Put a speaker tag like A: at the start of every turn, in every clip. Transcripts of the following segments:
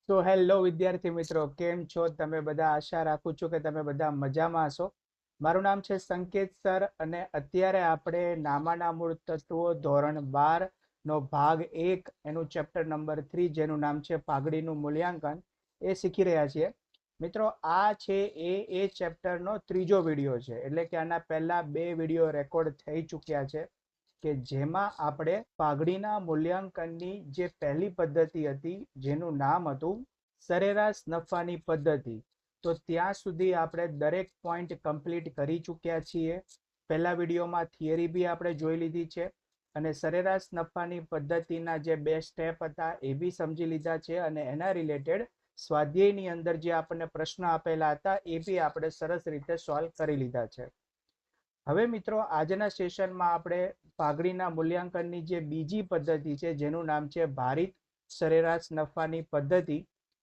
A: તો હેલો વિદ્યાર્થી મિત્રો, કેમ છો તમે બધા? આશા રાખું છું કે તમે બધા મજામાં હશો. મારું નામ છે સંકેત સર અને અત્યારે આપણે નામાના મૂળ તત્વો ધોરણ 12 નો ભાગ 1 એનું ચેપ્ટર નંબર 3 જેનું નામ છે પાઘડીનું મૂલ્યાંકન એ શીખી રહ્યા છીએ. મિત્રો, આ છે એ ચેપ્ટરનો ત્રીજો વિડીયો છે, એટલે કે આના પહેલા 2 વિડીયો રેકોર્ડ થઈ ચૂક્યા છે કે જેમાં આપણે પાઘડીના મૂલ્યાંકનની જે પહેલી પદ્ધતિ હતી જેનું નામ હતું સરેરાશ નફાની પદ્ધતિ, તો ત્યાં સુધી આપણે દરેક પોઈન્ટ કમ્પ્લીટ કરી ચૂક્યા છીએ. પહેલા વિડીયોમાં થિયરી બી આપણે જોઈ લીધી છે અને સરેરાશ નફાની પદ્ધતિના જે 2 સ્ટેપ હતા એ બી સમજી લીધા છે અને એના રિલેટેડ સ્વાધ્યાયની અંદર જે આપણને પ્રશ્ન આપેલા હતા એ બી આપણે સરસ રીતે સોલ્વ કરી લીધા છે. હવે મિત્રો, આજના સેશનમાં આપણે પાઘડીના મૂલ્યાંકનની જે બીજી પદ્ધતિ છે જેનું નામ છે ભારિત સરેરાશ નફાની પદ્ધતિ,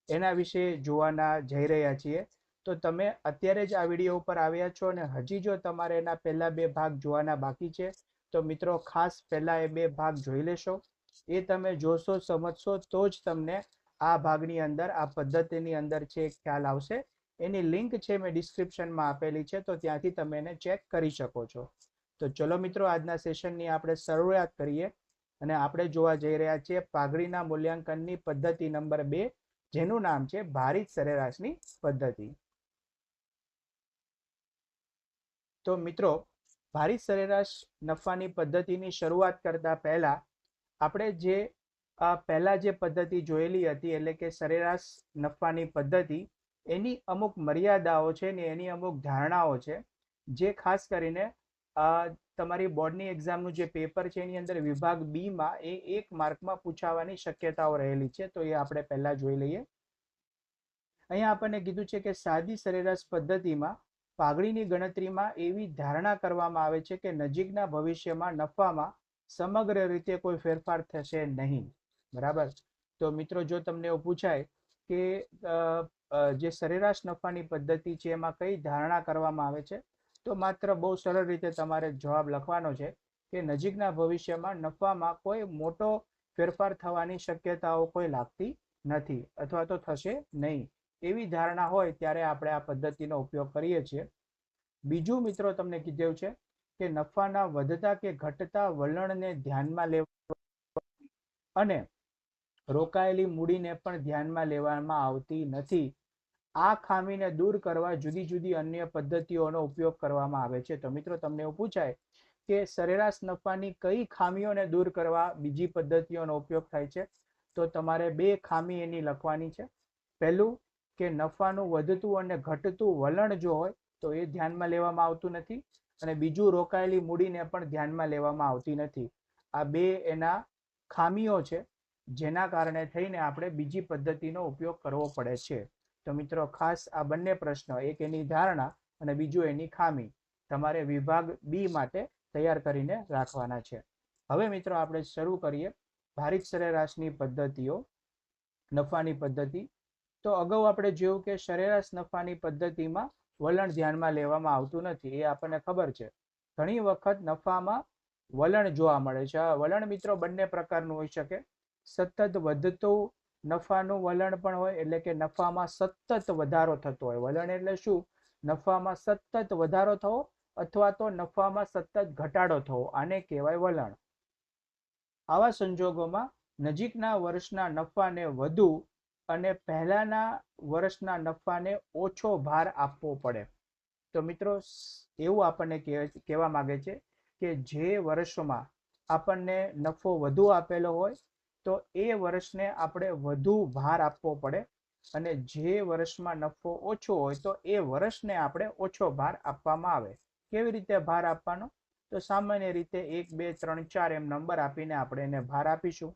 A: એના વિશે જોવાના જઈ રહ્યા છીએ. તો તમે અત્યારે જ આ વિડીયો ઉપર આવ્યા છો અને હજી જો તમારે એના પહેલા 2 ભાગ જોવાના બાકી છે તો મિત્રો ખાસ પહેલા એ 2 ભાગ જોઈ લેશો. એ તમે જોશો, સમજશો તો જ તમને આ ભાગની અંદર, આ પદ્ધતિની અંદર છે ખ્યાલ આવશે. એની લિંક છે મેં ડિસ્ક્રિપ્શનમાં આપેલી છે, તો ત્યાંથી તમે એને ચેક કરી શકો છો. તો ચલો મિત્રો, આજના સેશનની આપણે શરૂઆત કરીએ અને આપણે જોવા જઈ રહ્યા છીએ પાઘડીના મૂલ્યાંકનની પદ્ધતિ નંબર 2 જેનું નામ છે ભારિત સરેરાશની પદ્ધતિ. તો મિત્રો, ભારિત સરેરાશ નફાની પદ્ધતિની શરૂઆત કરતા પહેલા આપણે જે પહેલા જે પદ્ધતિ જોયેલી હતી એટલે કે સરેરાશ નફાની પદ્ધતિ, એની અમુક મર્યાદાઓ છે ને એની અમુક ધારણાઓ છે જે ખાસ કરીને તમારી બોર્ડની એક્ઝામનું જે પેપર છે એની અંદર વિભાગ બી માં એ 1 માર્કમાં પૂછાવાની શક્યતાઓ રહેલી છે. તો એ આપણે પહેલા જોઈ લઈએ. અહીંયા આપણને કીધું છે કે સાદી સરેરાશ પદ્ધતિમાં પાઘડીની ગણતરીમાં એવી ધારણા કરવામાં આવે છે કે નજીકના ભવિષ્યમાં નફામાં સમગ્ર રીતે કોઈ ફેરફાર થશે નહીં. બરાબર? તો મિત્રો, જો તમને એવું પૂછાય કે જે સરેરાશ નફાની પદ્ધતિ છે એમાં કઈ ધારણા કરવામાં આવે છે, તો માત્ર બહુ સરળ રીતે તમારે જવાબ લખવાનો છે કે નજીકના ભવિષ્યમાં નફામાં કોઈ મોટો ફેરફાર થવાની શક્યતાઓ કોઈ લાગતી નથી અથવા તો થશે નહીં. એવી ધારણા હોય ત્યારે આપણે આ પદ્ધતિનો ઉપયોગ કરીએ છીએ. બીજું મિત્રો, તમને કીધું છે કે નફાના વધતા કે ઘટતા વલણને ધ્યાનમાં લેવા અને રોકાયેલી મૂડીને પણ ધ્યાનમાં લેવામાં આવતી નથી. આ ખામીને દૂર કરવા જુદી જુદી અન્ય પદ્ધતિઓનો ઉપયોગ કરવામાં આવે છે. તો મિત્રો, તમને એવું પૂછાય કે સરેરાશ નફાની કઈ ખામીઓને દૂર કરવા બીજી પદ્ધતિઓનો ઉપયોગ થાય છે, તો તમારે 2 ખામી એની લખવાની છે. પહેલું કે નફાનું વધતું અને ઘટતું વલણ જો હોય તો એ ધ્યાનમાં લેવામાં આવતું નથી, અને બીજું રોકાયેલી મૂડીને પણ ધ્યાનમાં લેવામાં આવતી નથી. આ 2 એના ખામીઓ છે જેના કારણે થઈને આપણે બીજી પદ્ધતિનો ઉપયોગ કરવો પડે છે. તો મિત્રો, ખાસ આ બંને પ્રશ્નો, એક એની ધારણા અને બીજું એની ખામી, તમારે વિભાગ બી માટે તૈયાર કરીને રાખવાના છે. હવે મિત્રો, આપણે શરૂ કરીએ ભારિત સરેરાશની પદ્ધતિઓ, નફાની પદ્ધતિ. તો અગાઉ આપણે જોયું કે સરેરાશ નફાની પદ્ધતિમાં વલણ ધ્યાનમાં લેવામાં આવતું નથી, એ આપણને ખબર છે. ઘણી વખત નફામાં વલણ જોવા મળે છે. આ વલણ મિત્રો બંને પ્રકારનું હોઈ શકે. સતત વધતું નફાનું વલણ પણ હોય, એટલે કે નફામાં સતત વધારો થતો હોય. વલણ એટલે શું? નફામાં સતત વધારો થવો અથવા તો નફામાં સતત ઘટાડો થવો, આને કહેવાય વલણ. આવા સંજોગોમાં નજીકના વર્ષના નફાને વધુ અને પહેલાના વર્ષના નફાને ઓછો ભાર આપવો પડે. તો મિત્રો, એવું આપણને કહેવા માંગે છે કે જે વર્ષમાં આપણને નફો વધુ આપેલો હોય તો એ વર્ષને આપણે વધુ ભાર આપવો પડે, અને જે વર્ષમાં નફો ઓછો હોય તો એ વર્ષને આપણે ઓછો ભાર આપવામાં આવે. કેવી રીતે ભાર આપવાનો? તો સામાન્ય રીતે 1, 2, 3, 4 એમ નંબર આપીને આપણે એને ભાર આપીશું.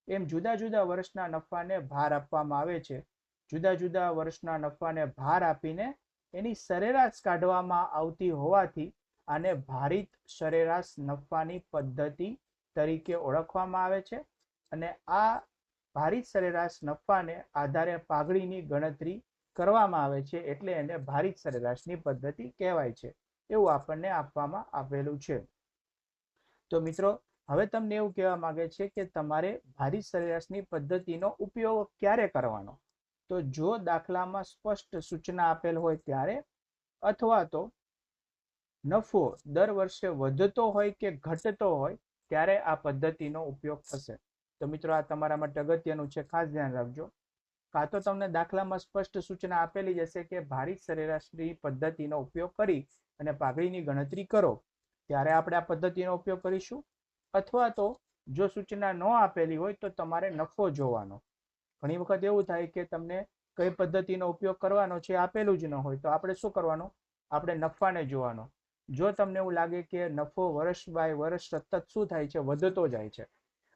A: એમ જુદા જુદા વર્ષના નફાને ભાર આપવામાં આવે છે. જુદા જુદા વર્ષના નફાને ભાર આપીને એની સરેરાશ કાઢવામાં આવતી હોવાથી આને ભારિત સરેરાશ નફાની પદ્ધતિ તરીકે ઓળખવામાં આવે છે. અને આ ભારિત સરેરાશ નફાને આધારે પાઘડીની ગણતરી કરવામાં આવે છે, એટલે એને ભારિત સરેરાશની પદ્ધતિ કહેવાય છે. એવું આપણને આપવામાં આવેલું છે. તો મિત્રો, હવે તમને એવું કહેવા માંગે છે કે તમારે ભારિત સરેરાશની પદ્ધતિનો ઉપયોગ ક્યારે કરવાનો? તો જો દાખલામાં સ્પષ્ટ સૂચના આપેલ હોય ત્યારે, અથવા તો નફો દર વર્ષે વધતો હોય કે ઘટતો હોય ત્યારે આ પદ્ધતિનો ઉપયોગ થશે. તો મિત્રો આ તમારા માટે અગત્યનું છે, ખાસ ધ્યાન રાખજો. કાં તો તમને દાખલામાં સ્પષ્ટ સૂચના આપેલી જશે કે ભારિત સરેરાશની પદ્ધતિનો ઉપયોગ કરી અને પાઘડીની ગણતરી કરો, ત્યારે આપણે આ પદ્ધતિનો ઉપયોગ કરીશું. અથવા તો જો સૂચના ન આપેલી હોય તો તમારે નફો જોવાનો. ઘણી વખત એવું થાય કે તમને કઈ પદ્ધતિનો ઉપયોગ કરવાનો છે આપેલું જ ન હોય, તો આપણે શું કરવાનું? આપણે નફાને જોવાનો. જો તમને એવું લાગે કે નફો વર્ષ બાય વર્ષ સતત શું થાય છે? વધતો જાય છે,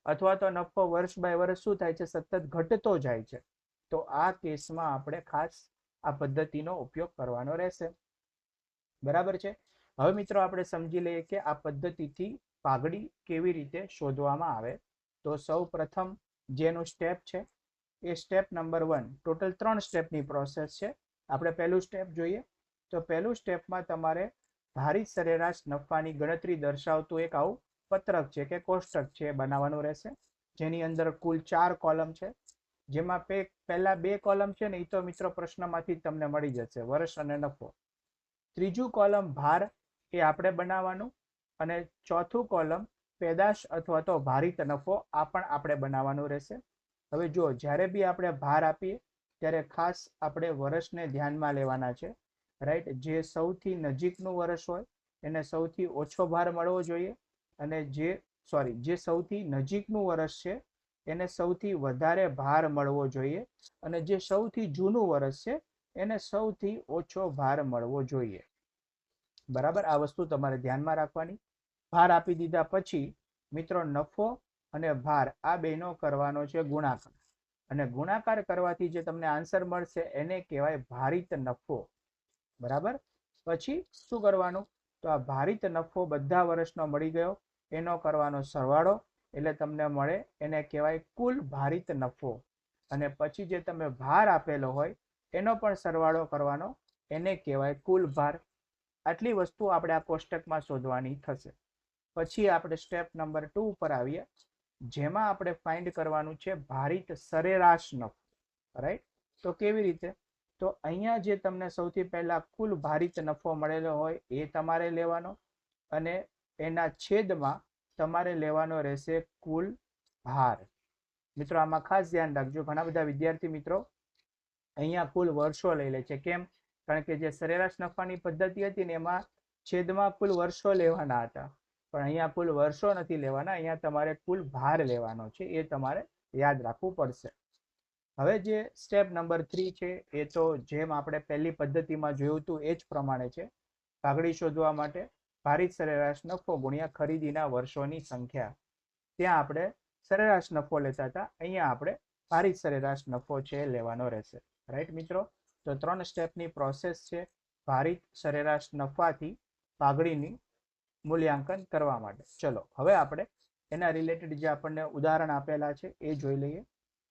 A: અથવા તો નફો વર્ષ બાય વર્ષ શું થાય છે? સતત ઘટતો જાય છે, તો આ કેસમાં આપણે ખાસ આ પદ્ધતિનો ઉપયોગ કરવાનો રહેશે. બરાબર છે. હવે મિત્રો આપણે સમજી લઈએ કે આ પદ્ધતિથી પાઘડી કેવી રીતે શોધવામાં આવે. તો સૌ પ્રથમ જેનું સ્ટેપ છે એ સ્ટેપ નંબર 1. ટોટલ 3 સ્ટેપની પ્રોસેસ છે. આપણે પહેલું સ્ટેપ જોઈએ. તો પહેલું સ્ટેપમાં તમારે ભારિત સરેરાશ નફાની ગણતરી દર્શાવતું એક આવું પત્રક છે કે કોષ્ટક છે બનાવવાનું રહેશે, જેની અંદર કુલ 4 કોલમ છે. જેમાં પહેલા 2 કોલમ છે ને એ તો મિત્રો પ્રશ્નમાંથી તમને મળી જશે, વર્ષ અને નફો. ત્રીજું કોલમ ભાર એ આપણે બનાવવાનું, અને ચોથું કોલમ પેદાશ અથવા તો ભારિત નફો, આ પણ આપણે બનાવવાનું રહેશે. હવે જો જ્યારે બી આપણે ભાર આપીએ ત્યારે ખાસ આપણે વર્ષને ધ્યાનમાં લેવાના છે, રાઈટ. જે સૌથી નજીકનું વર્ષ હોય એને સૌથી ઓછો ભાર મળવો જોઈએ, અને જે સૌથી નજીકનું વર્ષ છે એને સૌથી વધારે ભાર મળવો જોઈએ, અને જે સૌથી જૂનું વર્ષ છે એને સૌથી ઓછો ભાર મળવો જોઈએ. બરાબર, આ વસ્તુ તમારે ધ્યાનમાં રાખવાની. ભાર આપી દીધા પછી મિત્રો નફો અને ભાર આ બેનો કરવાનો છે ગુણાકાર, અને ગુણાકાર કરવાથી જે તમને આન્સર મળશે એને કહેવાય ભારિત નફો. બરાબર. પછી શું કરવાનું? તો આ ભારિત નફો બધા વર્ષનો મળી ગયો, એનો કરવાનો સરવાળો, એટલે તમને મળે એને કહેવાય કુલ ભારિત નફો. અને પછી જે તમે ભાર આપેલો હોય એનો પણ સરવાળો કરવાનો, એને કહેવાય કુલ ભાર. આટલી વસ્તુ આપણે આ કોષ્ટકમાં શોધવાની થશે. પછી આપણે સ્ટેપ નંબર 2 ઉપર આવીએ, જેમાં આપણે ફાઇન્ડ કરવાનું છે ભારિત સરેરાશ નફો. રાઈટ. તો કેવી રીતે? તો અહીંયા જે તમને સૌથી પહેલા કુલ ભારિત નફો મળેલો હોય એ તમારે લેવાનો, અને એના છેદમાં તમારે લેવાનો રહેશે કુલ ભાર. મિત્રો આમાં ખાસ ધ્યાન રાખજો, ઘણા બધા વિદ્યાર્થી મિત્રો અહીંયા કુલ વર્ષો લઈ લે છે. કેમ? કારણ કે જે સરેરાશ નફાની પદ્ધતિ હતી ને એમાં છેદમાં કુલ વર્ષો લેવાના હતા, પણ અહીંયા કુલ વર્ષો નથી લેવાના, અહીંયા તમારે કુલ ભાર લેવાનો છે, એ તમારે યાદ રાખવું પડશે. હવે જે સ્ટેપ નંબર 3 છે એ તો જેમ આપણે પહેલી પદ્ધતિમાં જોયું હતું એ જ પ્રમાણે છે. પાઘડી શોધવા માટે ભારિત સરેરાશ નફો ગુણ્યા ખરીદીના વર્ષોની સંખ્યા. ત્યાં આપણે સરેરાશ નફો લેતા હતા, અહીંયા આપણે ભારિત સરેરાશ નફો છે લેવાનો રહેશે. રાઈટ મિત્રો. તો 3 સ્ટેપની પ્રોસેસ છે ભારિત સરેરાશ નફાથી પાઘડીની મૂલ્યાંકન કરવા માટે. ચલો હવે આપણે એના રિલેટેડ જે આપણને ઉદાહરણ આપેલા છે એ જોઈ લઈએ.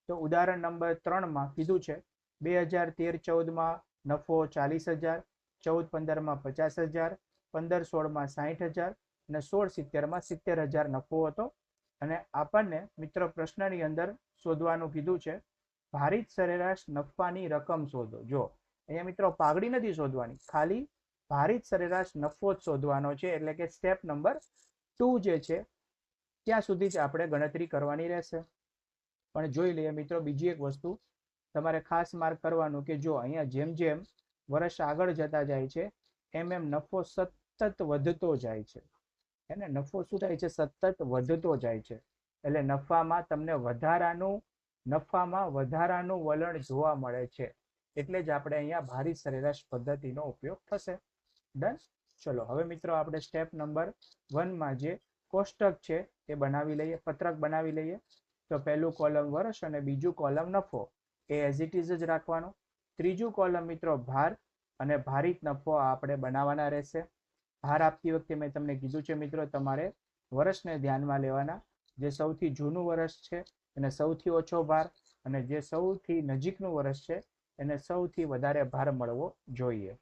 A: તો ઉદાહરણ નંબર 3માં કીધું છે 2013-14માં નફો 40,000, 14-15માં 50,000, 15-16માં 60,000 અને 16-17માં 70,000 નફો હતો. અને આપણને મિત્રો પ્રશ્નની અંદર શોધવાનું કીધું છે ભારિત સરેરાશ નફાની રકમ શોધો. જો અહીંયા મિત્રો પાઘડી નથી શોધવાની, ખાલી ભારિત સરેરાશ નફો જ શોધવાનો છે, એટલે કે સ્ટેપ નંબર 2 જે છે ત્યાં સુધી જ આપણે ગણતરી કરવાની રહેશે. પણ જોઈ લઈએ મિત્રો બીજી એક વસ્તુ તમારે ખાસ માર્ક કરવાનું કે જો અહીંયા જેમ જેમ વર્ષ આગળ જતા જાય છે એમ એમ નફો સતત વધતો જાય છે. એને નફો શું થાય છે? સતત વધતો જાય છે. એટલે નફામાં તમને વધારાનું વલણ જોવા મળે છે. એટલે જ આપણે અહીંયા ભારિત સરેરાશ પદ્ધતિનો ઉપયોગ થશે. ડન. ચલો હવે મિત્રો આપણે સ્ટેપ નંબર 1માં જે કોષ્ટક છે એ બનાવી લઈએ, પત્રક બનાવી લઈએ. તો પહેલું કોલમ વર્ષ અને બીજું કોલમ નફો એ એઝ ઇટ ઇઝ જ રાખવાનો. ત્રીજું કોલમ મિત્રો ભાર અને ભારિત નફો આપણે બનાવવાના રહેશે. ભાર આપતી વખતે મેં તમને કીધું છે મિત્રો તમારે વર્ષને ધ્યાનમાં લેવાના. જે સૌથી જૂનું વર્ષ છે એને સૌથી ઓછો ભાર, અને જે સૌથી નજીકનું વર્ષ છે એને સૌથી વધારે ભાર મળવો જોઈએ.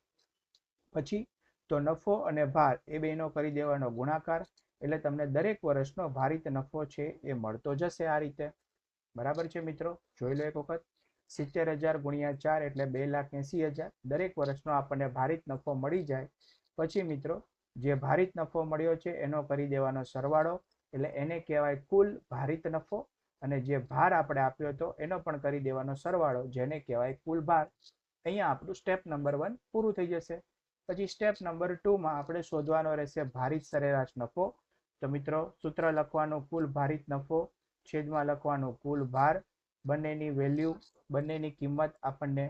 A: પછી તો નફો અને ભાર એ બેનો કરી દેવાનો ગુણાકાર, એટલે તમને દરેક વર્ષનો ભારિત નફો છે એ મળતો જશે આ રીતે. બરાબર છે મિત્રો, જોઈ લો એક વખત. 70,000 ગુણ્યા 4 એટલે 2,80,000. દરેક વર્ષનો આપણને ભારિત નફો મળી જાય પછી મિત્રો જે ભારિત નફો મળ્યો છે એનો કરી દેવાનો સરવાળો, એટલે એને કહેવાય કુલ ભારિત નફો. અને જે ભાર આપણે આપ્યો હતો એનો પણ કરી દેવાનો સરવાળો, જેને કહેવાય કુલ ભાર. અહીંયા આપણું સ્ટેપ નંબર 1 પૂરું થઈ જશે. પછી સ્ટેપ નંબર 2 માં આપણે શોધવાનો રહેશે ભારિત સરેરાશ નફો. તો મિત્રો સૂત્ર લખવાનું કુલ ભારિત નફો છેદમાં લખવાનું કુલ ભાર. બંનેની વેલ્યુ, બંનેની કિંમત આપણને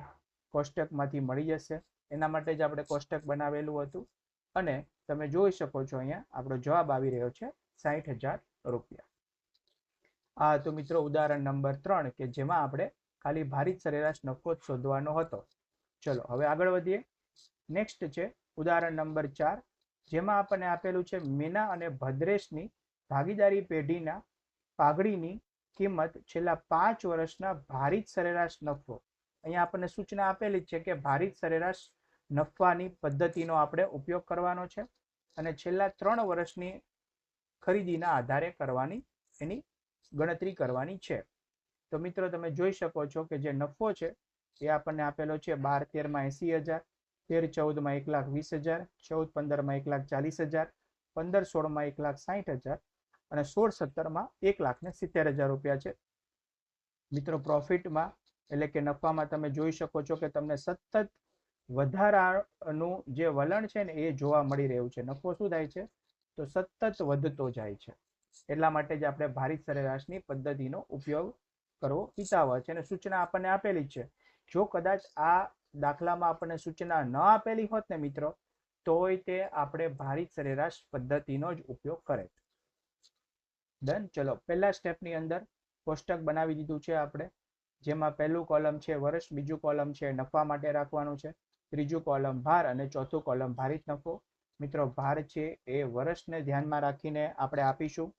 A: કોષ્ટકમાંથી મળી જશે. એના માટે જ આપણે કોષ્ટક બનાવેલું હતું. અને તમે જોઈ શકો છો અહીંયા આપણો જવાબ આવી રહ્યો છે 60,000 રૂપિયા. આ તો મિત્રો ઉદાહરણ નંબર 3 કે જેમાં આપણે ખાલી ભારિત સરેરાશ નફો જ શોધવાનો હતો. ચલો હવે આગળ વધીએ. નેક્સ્ટ છે ઉદાહરણ નંબર 4, જેમાં આપણને આપેલું છે મીના અને ભદ્રેશની ભાગીદારી પેઢીના પાઘડીની કિંમત છેલ્લા 5 વર્ષના ભારિત સરેરાશ નફો. અહીંયા આપણને સૂચના આપેલી છે કે ભારિત સરેરાશ નફાની પદ્ધતિનો આપણે ઉપયોગ કરવાનો છે અને છેલ્લા 3 વર્ષની ખરીદીના આધારે કરવાની એની ગણતરી કરવાની છે. તો મિત્રો તમે જોઈ શકો છો કે જે નફો છે એ આપણને આપેલો છે 12-13 માં 80,000, 13-14 માં 1,20,000, 14-15 માં 1,40,000, 15-16 માં 1,60,000 અને 16-17 માં 1,70,000 રૂપિયા છે. મિત્રો પ્રોફિટમાં એટલે કે નફામાં તમે જોઈ શકો છો કે તમને સતત વધારાનું જે વલણ છે ને એ જોવા મળી રહ્યું છે. નફો શું થાય છે તો સતત વધતો જાય છે. એટલા માટે જ આપણે ભારિત સરેરાશની પદ્ધતિનો ઉપયોગ કરવો હિતાવહ છે અને સૂચના આપણને આપેલી છે. જો કદાચ આ દાખલામાં આપણને સૂચના ન આપેલી હોત ને મિત્રો તોય તે આપણે ભારિત સરેરાશ પદ્ધતિનો જ ઉપયોગ કરે. ડન. ચલો પહેલા સ્ટેપની અંદર કોષ્ટક બનાવી દીધું છે આપણે, જેમાં પહેલું કોલમ છે વર્ષ, બીજું કોલમ છે નફા માટે રાખવાનું છે, ત્રીજું કોલમ ભાર અને ચોથું કોલમ ભારિત નફો. મિત્રો ભાર છે એ વર્ષને ધ્યાનમાં રાખીને આપણે આપીશું.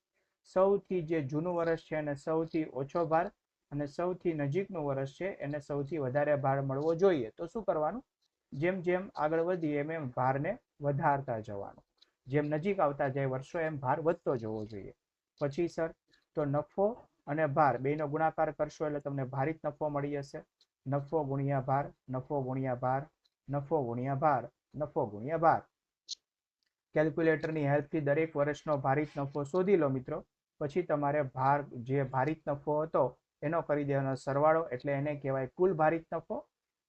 A: સૌથી જે જૂનું વર્ષ છે એને સૌથી ઓછો ભાર અને સૌથી નજીકનું વર્ષ છે એને સૌથી વધારે ભાર મળવો જોઈએ. તો શું કરવાનું, જેમ જેમ આગળ વધીએ એમ એમ ભારને વધારતા જવાનું. જેમ નજીક આવતા જાય વર્ષો એમ ભાર વધતો જવો જોઈએ. પછી સર તો નફો અને ભાર બેનો ગુણાકાર કરશો એટલે તમને ભારિત નફો મળી જશે. નફો ગુણ્યા ભાર, નફો ગુણ્યા ભાર, નફો ગુણ્યા ભાર, નફો ગુણ્યા ભાર. કેલ્ક્યુલેટરની હેલ્પથી દરેક વર્ષનો ભારિત નફો શોધી લો મિત્રો. પછી તમારે ભાર જે ભારિત નફો હતો એનો કરી દેવાનો સરવાળો, એટલે એને કહેવાય કુલ ભારિત નફો,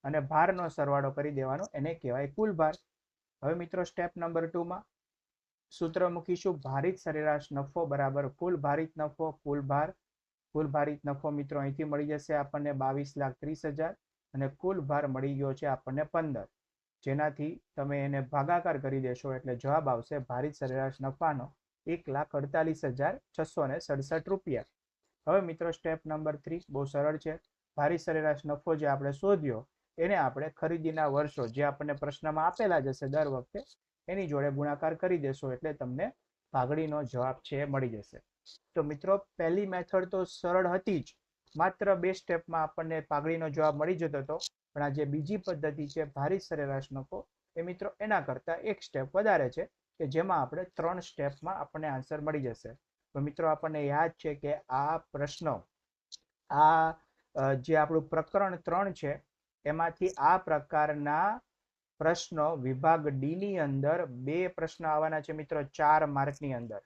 A: અને ભારનો સરવાળો કરી દેવાનો, એને કહેવાય કુલ ભાર. હવે મિત્રો સ્ટેપ નંબર 2 માં સૂત્ર મૂકીશું ભારિત સરેરાશ નફો બરાબર કુલ ભારિત નફો કુલ ભાર. કુલ ભારિત નફો મિત્રો અહીંથી મળી જશે આપણને 22,30,000 અને કુલ ભાર મળી ગયો છે આપણને 15, જેનાથી તમે એને ભાગાકાર કરી દેશો એટલે જવાબ આવશે ભારિત સરેરાશ નફાનો 1,48,667 રૂપિયા. હવે મિત્રો સ્ટેપ નંબર 3 બહુ સરળ છે. ભારિત સરેરાશ નફો જે આપણે શોધ્યો એને આપણે ખરીદીના વર્ષો જે આપણને પ્રશ્નમાં આપેલા જ હશે દર વખતે એની જોડે ગુણાકાર કરી દેશો એટલે તમને ભાગડીનો જવાબ છે એ મળી જશે. તો મિત્રો પહેલી મેથડ તો સરળ હતી જ, માત્ર 2 સ્ટેપમાં આપણને ભાગડીનો જવાબ મળી જતો હતો. પણ આ જે બીજી પદ્ધતિ છે ભારિત સરેરાશ નફો એ મિત્રો એના કરતા 1 સ્ટેપ વધારે છે કે જેમાં આપણે 3 સ્ટેપમાં આપણને આન્સર મળી જશે. તો મિત્રો આપણને યાદ છે કે આ પ્રશ્નો આ જે આપણું પ્રકરણ 3 છે એમાંથી આ પ્રકારના પ્રશ્નો વિભાગ ડી ની અંદર 2 પ્રશ્ન આવવાના છે મિત્રો 4 માર્કની અંદર.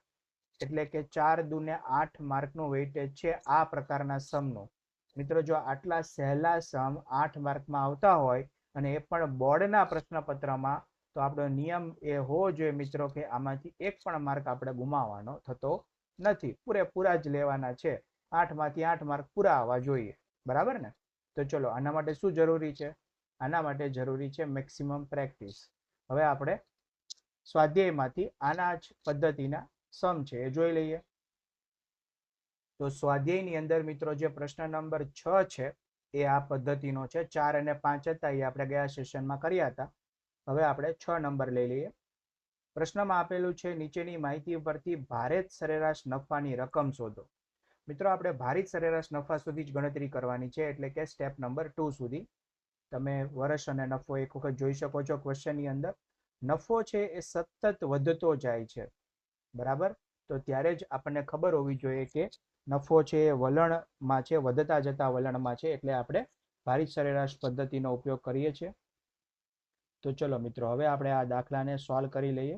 A: એટલે કે 4 દુને 8 માર્કનું વેઇટેજ છે આ પ્રકારના સમનું. મિત્રો જો આટલા સહેલા સમ 8 માર્કમાં આવતા હોય અને એ પણ બોર્ડના પ્રશ્નપત્રમાં, તો આપણો નિયમ એ હોવો જોઈએ મિત્રો કે આમાંથી 1 પણ માર્ક આપણે ગુમાવવાનો થતો નથી. પૂરેપૂરા જ લેવાના છે. 8 માંથી 8 માર્ક પૂરા આવવા જોઈએ. બરાબર ને? તો ચલો આના માટે શું જરૂરી છે? આના માટે જરૂરી છે મેક્સિમમ પ્રેક્ટિસ. હવે આપણે સ્વાધ્યાયમાંથી આના જ પદ્ધતિના સમ છે એ જોઈ લઈએ. તો સ્વાધ્યાયની અંદર મિત્રો જે પ્રશ્ન નંબર 6 છે એ આ પદ્ધતિનો છે. 4 અને 5 હતા એ આપણે ગયા સેશનમાં કર્યા હતા. હવે આપણે 6 નંબર લઈ લઈએ. પ્રશ્નમાં આપેલું છે નીચેની માહિતી પરથી ભારિત સરેરાશ નફાની રકમ શોધો. મિત્રો આપણે ભારિત સરેરાશ નફા સુધી જ ગણતરી કરવાની છે, એટલે કે સ્ટેપ નંબર 2 સુધી. તમે વર્ષ અને નફો એક વખત જોઈ શકો છો ક્વેશ્ચનની અંદર. નફો છે એ સતત વધતો જાય છે, બરાબર? તો ત્યારે જ આપણને ખબર હોવી જોઈએ કે નફો છે એ વલણમાં છે, વધતા જતા વલણમાં છે, એટલે આપણે ભારિત સરેરાશ પદ્ધતિનો ઉપયોગ કરીએ છીએ. તો ચલો મિત્રો, હવે આપણે આ દાખલાને સોલ્વ કરી લઈએ.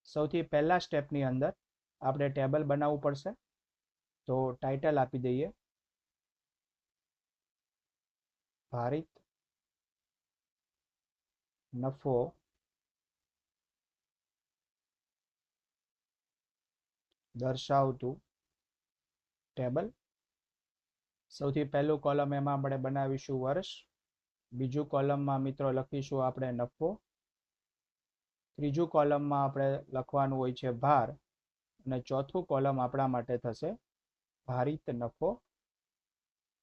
A: સૌથી પહેલા સ્ટેપની અંદર આપણે ટેબલ બનાવવું પડશે. તો ટાઇટલ આપી દઈએ ભારિત નફો દર્શાવતું ટેબલ. સૌથી પહેલું કોલમ એમાં આપણે બનાવીશું વર્ષ. બીજું કોલમમાં મિત્રો લખીશું આપણે નફો. ત્રીજું કોલમમાં આપણે લખવાનું હોય છે ભાર. અને ચોથું કોલમ આપણા માટે થશે ભારિત નફો.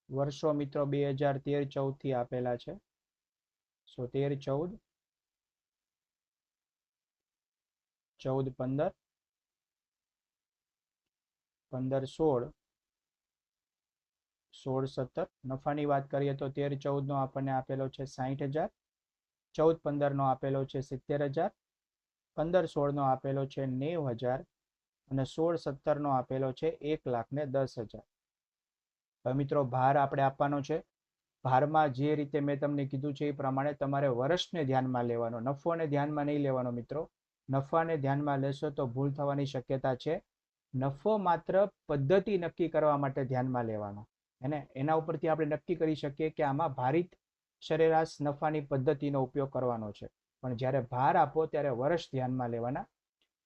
A: વર્ષો મિત્રો 2013-14 થી આપેલા છે. 13-14, 14-15, 15-16, 16-17. નફાની વાત કરીએ તો 13-14 નો આપણને આપેલો છે 60,000, 14-15 નો આપેલો છે 70,000, 15-16 નો આપેલો છે 90,000 અને 16-17 નો આપેલો છે 1,10,000. હવે મિત્રો ભાર આપણે આપવાનો છે. ભારમાં જે રીતે મેં તમને કીધું છે એ પ્રમાણે તમારે વર્ષને ધ્યાનમાં લેવાનો, નફોને ધ્યાનમાં નહીં લેવાનો મિત્રો. નફાને ધ્યાનમાં લેશો તો ભૂલ થવાની શક્યતા છે. નફો માત્ર પદ્ધતિ નક્કી કરવા માટે ધ્યાનમાં લેવાનો. અને એના ઉપરથી આપણે નક્કી કરી શકીએ કે આમાં ભારિત સરેરાશ નફાની પદ્ધતિનો ઉપયોગ કરવાનો છે. પણ જ્યારે ભાર આપો ત્યારે વર્ષ ધ્યાનમાં લેવાના.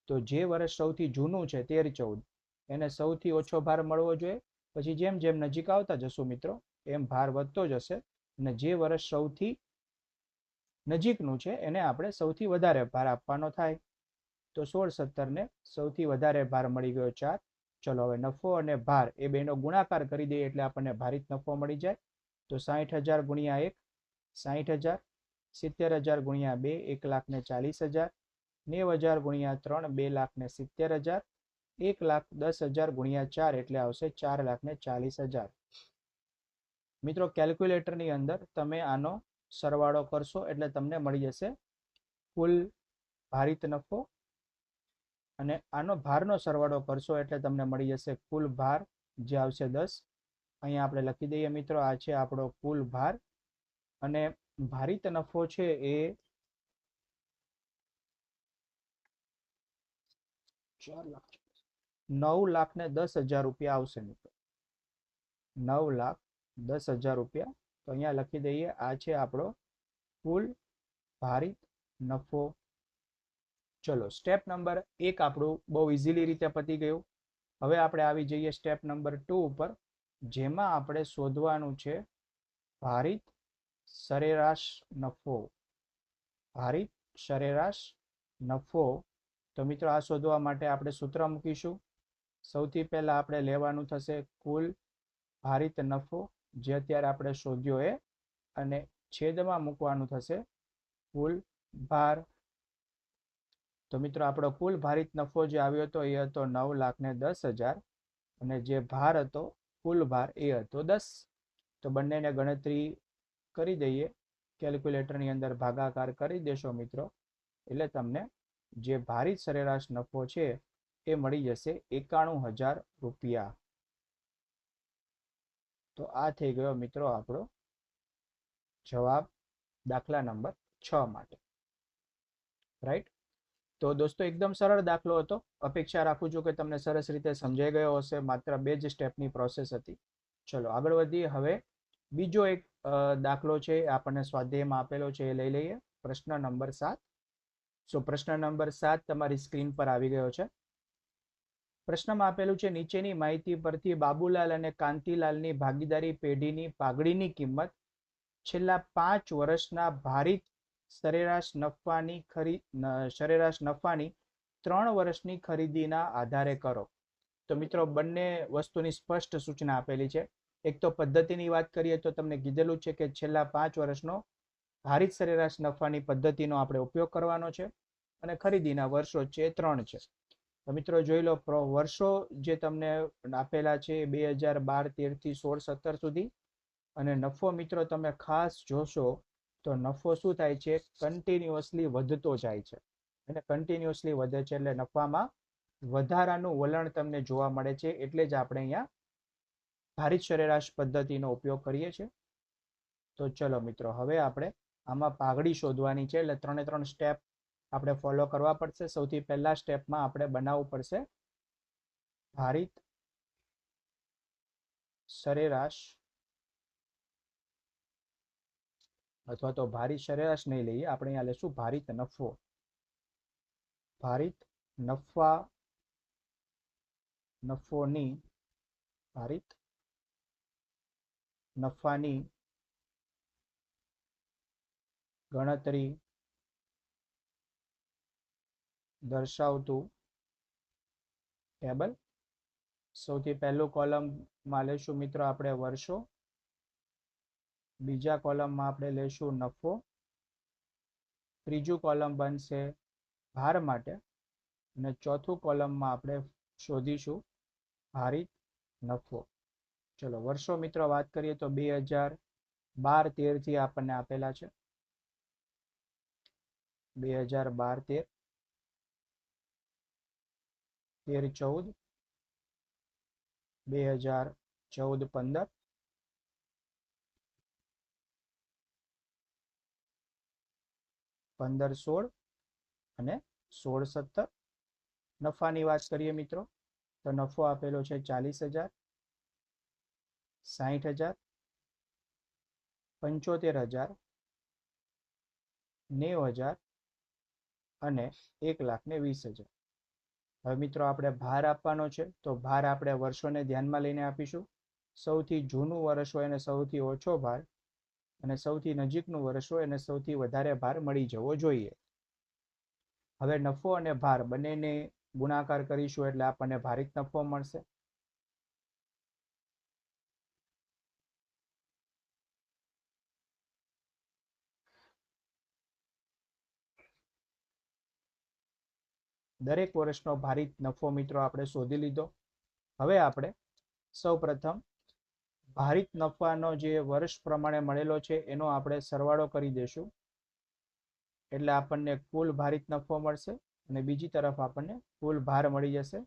A: તો જે વર્ષ સૌથી જૂનું છે 13-14, એને સૌથી ઓછો ભાર મળવો જોઈએ. પછી જેમ જેમ નજીક આવતા જશું મિત્રો એમ ભાર વધતો જશે. અને જે વર્ષ સૌથી નજીકનું છે એને આપણે સૌથી વધારે ભાર આપવાનો થાય. તો 16-17 ને સૌથી વધારે ભાર મળી ગયો 4. ચલો હવે નફો અને ભાર એ બેનો ગુણાકાર કરી દઈએ એટલે આપણને ભારિત નફો મળી જાય. તો 60,000 ગુણ્યા 1 60,000, 70,000 ગુણ્યા 2 1,40,000, 90,000 ગુણ્યા 3 2,70,000, 1,10,000 ગુણ્યા 4 એટલે આવશે 4,40,000. મિત્રો કેલ્ક્યુલેટરની અંદર તમે આનો સરવાળો કરશો એટલે તમને મળી જશે કુલ ભારિત નફો. અને આનો ભારનો સરવાળો કરશો એટલે તમને મળી જશે કુલ ભાર, જે આવશે 10. અહીંયા આપણે લખી દઈએ મિત્રો, આ છે આપણો કુલ ભાર. અને ભારિત નફો છે એ 9,10,000 રૂપિયા આવશે મિત્રો. 9,10,000 રૂપિયા. તો અહીંયા લખી દઈએ આ છે આપણો કુલ ભારિત નફો. ચલો સ્ટેપ નંબર 1 આપણું બહુ ઇઝીલી રીતે પતી ગયું. હવે આપણે આવી જઈએ સ્ટેપ નંબર 2 ઉપર, જેમાં આપણે શોધવાનું છે ભારિત સરેરાશ નફો. ભારિત સરેરાશ નફો. તો મિત્રો આ શોધવા માટે આપણે સૂત્ર મૂકીશું. સૌથી પહેલા આપણે લેવાનું થશે કુલ ભારિત નફો, જે અત્યારે આપણે શોધ્યો એ, અને છેદમાં મૂકવાનું થશે કુલ ભાર. તો મિત્રો આપણો કુલ ભારિત નફો જે આવ્યો હતો એ હતો 9,10,000 અને જે ભાર હતો કુલ ભાર એ હતો 10. તો બંનેને ગણતરી કરી દઈએ. કેલ્ક્યુલેટરની અંદર ભાગાકાર કરી દેશો મિત્રો એટલે તમને જે ભારિત સરેરાશ નફો છે એ મળી જશે 91,000 રૂપિયા. તો આ થઈ ગયો મિત્રો આપણો જવાબ દાખલા નંબર 6 માટે. રાઈટ. તો દોસ્તો એકદમ સરળ દાખલો હતો. અપેક્ષા રાખું છું કે તમને સરસ રીતે સમજાઈ ગયો હશે. માત્ર 2 જ સ્ટેપની પ્રોસેસ હતી. ચલો આગળ વધીએ. હવે બીજો એક દાખલો છે આપણને સ્વાધ્યાયમાં આપેલો છે, એ લઈ લઈએ. પ્રશ્ન નંબર 7. સો પ્રશ્ન નંબર 7 તમારી સ્ક્રીન પર આવી ગયો છે. પ્રશ્નમાં આપેલું છે, નીચેની માહિતી પરથી બાબુલાલ અને કાંતિલાલની ભાગીદારી પેઢીની પાઘડીની કિંમત છેલ્લા 5 વર્ષના ભારિત સરેરાશ નફાની 3 વર્ષની ખરીદીના આધારે કરો. તો મિત્રો બંને વસ્તુની સ્પષ્ટ સૂચના આપેલી છે. એક તો પદ્ધતિની વાત કરીએ તો તમને કીધેલું છે કે છેલ્લા 5 વર્ષનો ભારિત સરેરાશ નફાની પદ્ધતિનો આપણે ઉપયોગ કરવાનો છે. અને ખરીદીના વર્ષો છે 3 છે. તો મિત્રો જોઈ લો, વર્ષો જે તમને આપેલા છે 2012-13 થી 16-17 સુધી. અને નફો મિત્રો તમે ખાસ જોશો તો નફો શું થાય છે, કન્ટિન્યુઅસલી વધતો જાય છે. અને કન્ટિન્યુઅસલી વધે છે એટલે નફામાં વધારાનું વલણ તમને જોવા મળે છે. એટલે જ આપણે અહીંયા ભારિત સરેરાશ પદ્ધતિનો ઉપયોગ કરીએ છીએ. તો ચલો મિત્રો, હવે આપણે આમાં પાઘડી શોધવાની છે, એટલે 3 સ્ટેપ આપણે ફોલો કરવા પડશે. સૌથી પહેલા સ્ટેપમાં આપણે બનાવવું પડશે ભારિત સરેરાશ, અથવા તો ભારિત સરેરાશ નહીં લઈએ, આપણે અહીંયા લેશું ભારિત નફો. ભારિત નફોની ભારિત નફાની ગણતરી દર્શાવતું ટેબલ. સૌથી પહેલું કોલમમાં લેશું મિત્રો આપણે વર્ષો, બીજા કોલમમાં આપણે લેશું નફો, ત્રીજું કોલમ બનશે ભાર માટે, અને ચોથું કોલમમાં આપણે શોધીશું ભારિત નફો. ચલો વર્ષો મિત્રો વાત કરીએ તો 2012-13 થી આપણને આપેલા છે. 2012-13, 13-14, 2014-15, 15-16 અને 16-17. નફાની વાત કરીએ મિત્રો તો નફો આપેલો છે 40,000, 60,000, 75,000, 90,000 અને 1,20,000. હવે મિત્રો આપણે ભાર આપવાનો છે, તો ભાર આપણે વર્ષોને ધ્યાનમાં લઈને આપીશું. સૌથી જૂનું વર્ષ હોય અને સૌથી ઓછો ભાર, અને સૌથી નજીકનું વર્ષ હોય અને સૌથી વધારે ભાર મળી જવો જોઈએ. હવે નફો અને ભાર બંનેને ગુણાકાર કરીશું એટલે આપણને ભારિત નફો મળશે. દરેક વર્ષનો ભારિત નફો મિત્રો આપણે શોધી લીધો. હવે આપણે સૌપ્રથમ ભારિત નફાનો જે વર્ષ પ્રમાણે મળેલો છે એનો આપણે સરવાળો કરી દેશું, એટલે આપણને કુલ ભારિત નફો મળશે, અને બીજી તરફ આપણને કુલ ભાર મળી જશે.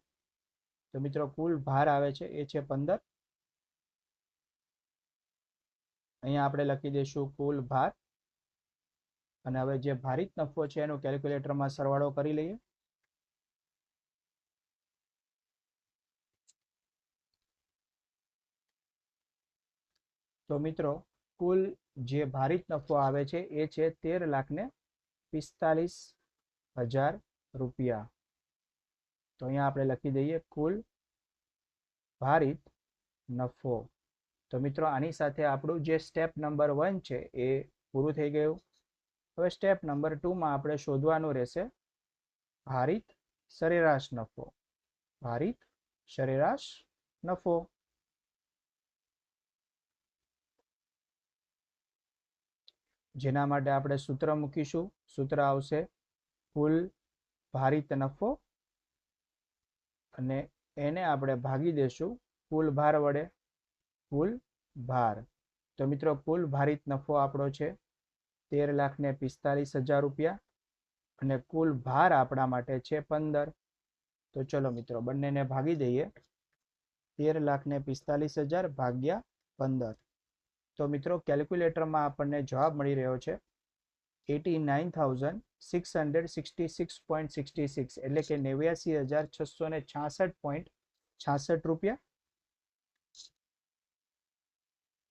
A: તો મિત્રો કુલ ભાર આવે છે એ છે 15. અહીંયા આપણે લખી દઈશું કુલ ભાર, અને હવે જે ભારિત નફો છે એનું કેલ્ક્યુલેટરમાં સરવાળો કરી લઈએ. તો મિત્રો કુલ જે ભારિત નફો આવે છે એ છે 13,45,000 રૂપિયા. તો અહીંયા આપણે લખી દઈએ કુલ ભારિત નફો. તો મિત્રો આની સાથે આપણું જે સ્ટેપ નંબર 1 છે એ પૂરું થઈ ગયું. હવે સ્ટેપ નંબર 2 માં આપણે શોધવાનું રહેશે ભારિત સરેરાશ નફો. ભારિત સરેરાશ નફો. જેના માટે આપણે સૂત્ર મૂકીશું. સૂત્ર આવશે કુલ ભારિત નફો, અને એને આપણે ભાગી દેશું કુલ ભાર વડે. કુલ ભાર. તો મિત્રો કુલ ભારિત નફો આપણો છે 13,45,000 રૂપિયા, અને કુલ ભાર આપણા માટે છે 15. તો ચલો મિત્રો બંનેને ભાગી દઈએ. 13,45,000 ભાગ્યા 15. તો મિત્રો કેલ્ક્યુલેટરમાં આપણને જવાબ મળી રહ્યો છે 89,666.66, એટલે કે 89,666.66 રૂપિયા.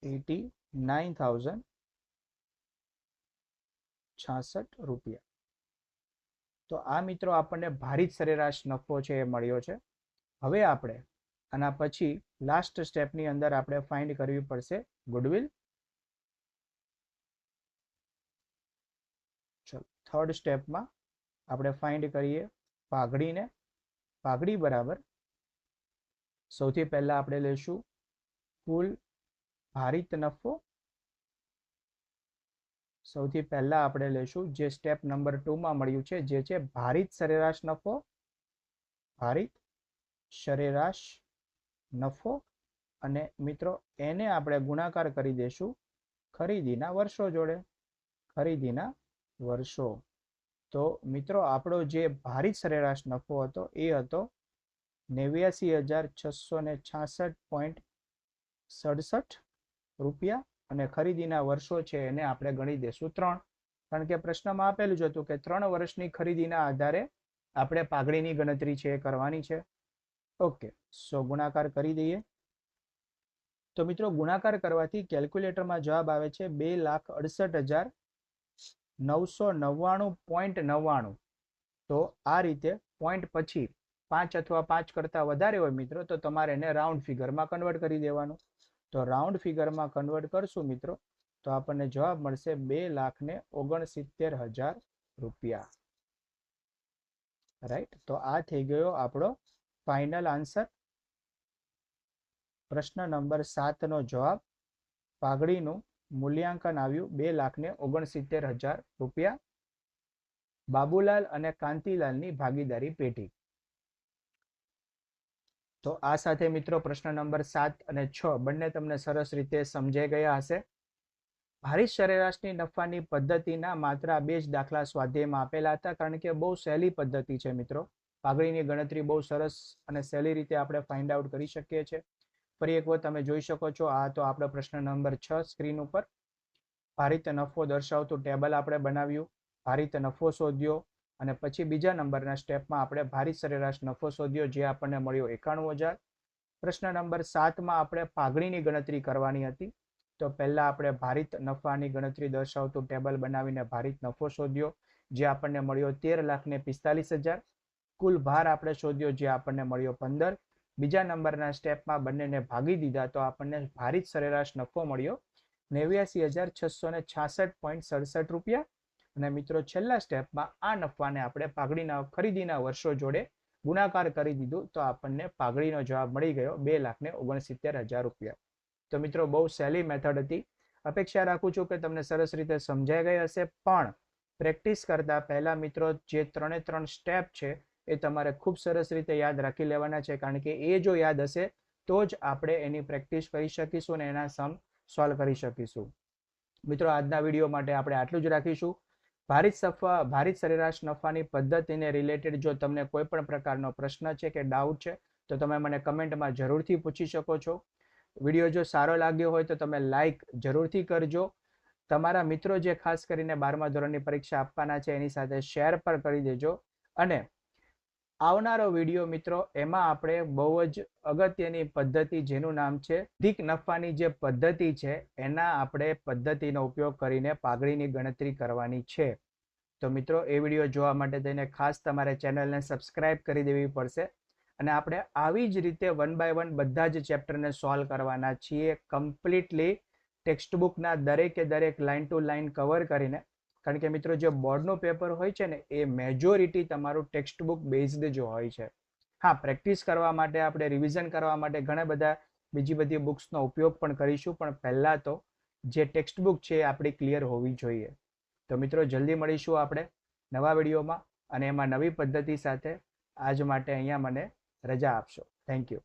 A: 89,066 રૂપિયા. તો આ મિત્રો આપણને ભારિત સરેરાશ નફો છે એ મળ્યો છે. હવે આપણે આના પછી લાસ્ટ સ્ટેપની અંદર આપણે ફાઇન્ડ કરવી પડશે ગુડવિલ. ચલો થર્ડ સ્ટેપમાં આપણે ફાઇન્ડ કરીએ પાઘડીને. પાઘડી બરાબર સૌથી પહેલા આપણે લેશું કુલ ભારિત નફો. સૌથી પહેલા આપણે લેશું જે સ્ટેપ નંબર 2 માં મળ્યું છે, જે છે ભારિત સરેરાશ નફો. ભારિત સરેરાશ નફો, અને મિત્રો એને આપણે ગુણાકાર કરી દેશું ખરીદીના વર્ષો જોડે. ખરીદીના વર્ષો. તો મિત્રો આપણો જે ભારિત સરેરાશ નફો હતો એ હતો 89,666.67 રૂપિયા, અને ખરીદીના વર્ષો છે એને આપણે ગણી દેશું 3, કારણ કે પ્રશ્નમાં આપેલું જ હતું કે 3 વર્ષની ખરીદીના આધારે આપણે પાઘડીની ગણતરી છે એ કરવાની છે. ઓકે, સો ગુણાકાર કરી દઈએ. તો મિત્રો ગુણાકાર કરવાથી કેલ્ક્યુલેટરમાં જવાબ આવે છે 2,68,999.99. તો આ રીતે પોઈન્ટ પછી 5 અથવા 5 કરતા વધારે હોય મિત્રો તો તમારે એને રાઉન્ડ ફિગરમાં કન્વર્ટ કરી દેવાનું. તો રાઉન્ડ ફિગરમાં કન્વર્ટ કરશું મિત્રો તો આપણને જવાબ મળશે 2,69,000 રૂપિયા. રાઈટ, તો આ થઈ ગયો આપણો ફાઇનલ આન્સર. પ્રશ્ન નંબર 7 નો જવાબ પાઘડીનું મૂલ્યાંકન આવ્યું 2,69,000 રૂપિયા. બાબુલાલ અને કાંતિલાલની ભાગીદારી પેટી. તો આ સાથે મિત્રો પ્રશ્ન નંબર 7 અને 6 બંને તમને સરસ રીતે સમજાઈ ગયા હશે. ભારિત સરેરાશની નફાની પદ્ધતિના માત્ર 2 જ દાખલા સ્વાધ્યાયમાં આપેલા હતા, કારણ કે બહુ સહેલી પદ્ધતિ છે મિત્રો. પાઘડીની ગણતરી બહુ સરસ અને સહેલી રીતે આપણે ફાઇન્ડ આઉટ કરી શકીએ છીએ. ફરી એક વખત તમે જોઈ શકો છો, આ તો આપણો પ્રશ્ન નંબર 6 સ્ક્રીન ઉપર. ભારિત નફો દર્શાવતું ટેબલ આપણે બનાવ્યું, ભારિત નફો શોધ્યો અને પછી બીજા નંબરના સ્ટેપમાં આપણે ભારિત સરેરાશ નફો શોધ્યો જે આપણને મળ્યો 91,000. પ્રશ્ન નંબર 7માં આપણે પાઘડીની ગણતરી કરવાની હતી. તો પહેલા આપણે ભારિત નફાની ગણતરી દર્શાવતું ટેબલ બનાવીને ભારિત નફો શોધ્યો જે આપણને મળ્યો 13,45,000. કુલ ભાર આપણે શોધ્યો જે આપણને મળ્યો 15. બીજા નંબરના સ્ટેપમાં બંનેને ભાગી દીધા તો આપણને ભારિત સરેરાશ નફો મળ્યો 89,666.67 રૂપિયા. અને મિત્રો છેલ્લા સ્ટેપમાં આ નફાને આપણે પાઘડીના ખરીદીના વર્ષો જોડે ગુણાકાર કરી દીધું તો આપણને પાઘડીનો જવાબ મળી ગયો 2,69,000 રૂપિયા. તો મિત્રો બહુ સહેલી મેથડ હતી. અપેક્ષા રાખું છું કે તમને સરસ રીતે સમજાઈ ગઈ હશે, પણ પ્રેક્ટિસ કરતા પહેલા મિત્રો જે 3 સ્ટેપ છે એ તમારે ખૂબ સરસ રીતે યાદ રાખી લેવાના છે, કારણ કે એ જો યાદ હશે તો જ આપણે એની પ્રેક્ટિસ કરી શકીશું અને એના સમ સોલ્વ કરી શકીશું. મિત્રો આજના વિડીયો માટે આપણે આટલું જ રાખીશું. ભારિત સરેરાશ નફાની પદ્ધતિને રિલેટેડ જો તમને કોઈ પણ પ્રકારનો પ્રશ્ન છે કે ડાઉટ છે તો તમે મને કમેન્ટમાં જરૂરથી પૂછી શકો છો. વિડીયો જો સારો લાગ્યો હોય તો તમે લાઈક જરૂરથી કરજો. તમારા મિત્રો જે ખાસ કરીને 12મા ધોરણની પરીક્ષા આપવાના છે એની સાથે શેર પણ કરી દેજો. અને આવનારો વિડીયો મિત્રો એમાં આપણે બહુ જ અગત્યની પદ્ધતિ જેનું નામ છે અધિક નફાની જે પદ્ધતિ છે એના આપણે પદ્ધતિનો ઉપયોગ કરીને પાઘડીની ગણતરી કરવાની છે. તો મિત્રો એ વિડીયો જોવા માટે થઈને ખાસ તમારે ચેનલને સબસ્ક્રાઇબ કરી દેવી પડશે. અને આપણે આવી જ રીતે 1 by 1 બધા જ ચેપ્ટરને સોલ્વ કરવાના છીએ કમ્પ્લીટલી ટેક્સ્ટબુકના દરેકે દરેક લાઇન ટુ લાઇન કવર કરીને. કારણ કે મિત્રો જે બોર્ડનું પેપર હોય છે ને એ મેજોરિટી તમારું ટેક્સ્ટબુક બેઝડ જ હોય છે. હા, પ્રેક્ટિસ કરવા માટે આપણે રિવિઝન કરવા માટે ઘણા બધા બીજી બધી બુક્સનો ઉપયોગ પણ કરીશું, પણ પહેલાં તો જે ટેક્સ્ટબુક છે એ આપણી ક્લિયર હોવી જોઈએ. તો મિત્રો જલ્દી મળીશું આપણે નવા વિડીયોમાં અને એમાં નવી પદ્ધતિ સાથે. આજ માટે અહીંયા મને રજા આપશો. Thank you.